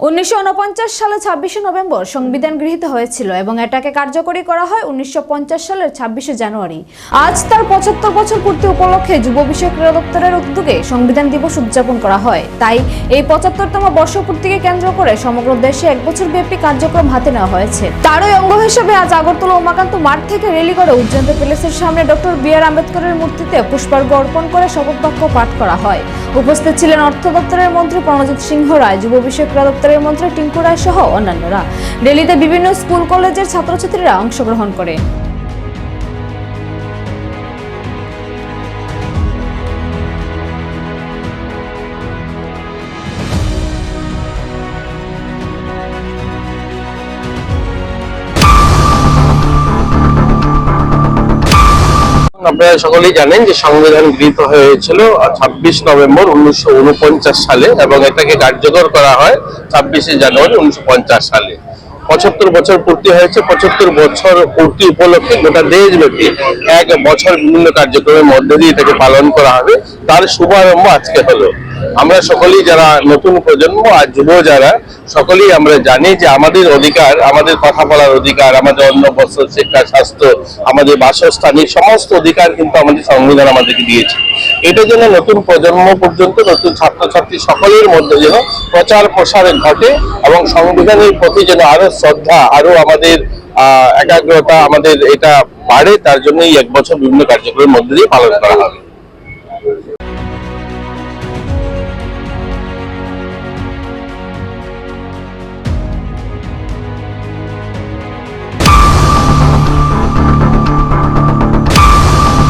1949 সালে 26শে নভেম্বর সংবিধান গৃহীত হয়েছিল এবং এটাকে কার্যকরী করা হয় 1950 সালের 26শে জানুয়ারি। আজ তার 75 বছর পূর্তি উপলক্ষে যুব বিষয়ক ক্রীড়া দপ্তরের উদ্যোগে সংবিধান দিবস উদযাপন করা হয়। তাই এই 75তম বর্ষপূর্তিকে কেন্দ্র করে সমগ্র দেশে এক বছর ব্যাপী কার্যক্রম হাতে নেওয়া হয়েছে। তারই অঙ্গ হিসেবে আজ আগরতলা উমাকান্ত মাঠ থেকে র্যালি করে উজ্জয়ন্ত প্যালেসের সামনে ডক্টর বি.আর. আম্বেদকরের মূর্তিতে পুষ্পার্ঘ্য অর্পণ করে শপথ বাক্য পাঠ করা হয়। উপস্থিত ছিলেন অর্থ দপ্তরের মন্ত্রী প্রণজিৎ সিংহ রায়, যুব বিষয়ক ক্রীড়া দপ্তরের মন্ত্রী টিঙ্কু রায় সহ অন্যান্যরা। র্যালিতে বিভিন্ন স্কুল কলেজের ছাত্রছাত্রীরা অংশগ্রহণ করে। আপনারা সকলেই জানেন যে সংবিধান গৃহীত হয়েছিল 26 নভেম্বর 1949 সালে এবং এটাকে কার্যকর করা হয় 26শে জানুয়ারি 1950 সালে। 75 বছর পূর্তি হয়েছে। 75 বছর পূর্তি উপলক্ষে গোটা দেশব্যাপী এক বছর বিভিন্ন কার্যক্রমের মধ্যে দিয়ে এটাকে পালন করা হবে। তার শুভারম্ভ আজকে হলো। আমরা সকলেই যারা নতুন প্রজন্ম আর যুব যারা সকলেই আমরা জানি যে আমাদের অধিকার, আমাদের কথা বলার অধিকার, আমাদের অন্ন বস্ত্র শিক্ষা স্বাস্থ্য, আমাদের বাসস্থান, এই সমস্ত অধিকার কিন্তু আমাদের সংবিধান আমাদেরকে দিয়েছে। এটা যেন নতুন প্রজন্ম পর্যন্ত, নতুন ছাত্রছাত্রী সকলের মধ্যে যেন প্রচার প্রসার ঘটে এবং সংবিধানের প্রতি যেন আরো শ্রদ্ধা, আরো আমাদের একাগ্রতা আমাদের এটা বাড়ে, তার জন্য এই এক বছর বিভিন্ন কার্যক্রমের মধ্যে দিয়ে পালন করা হবে।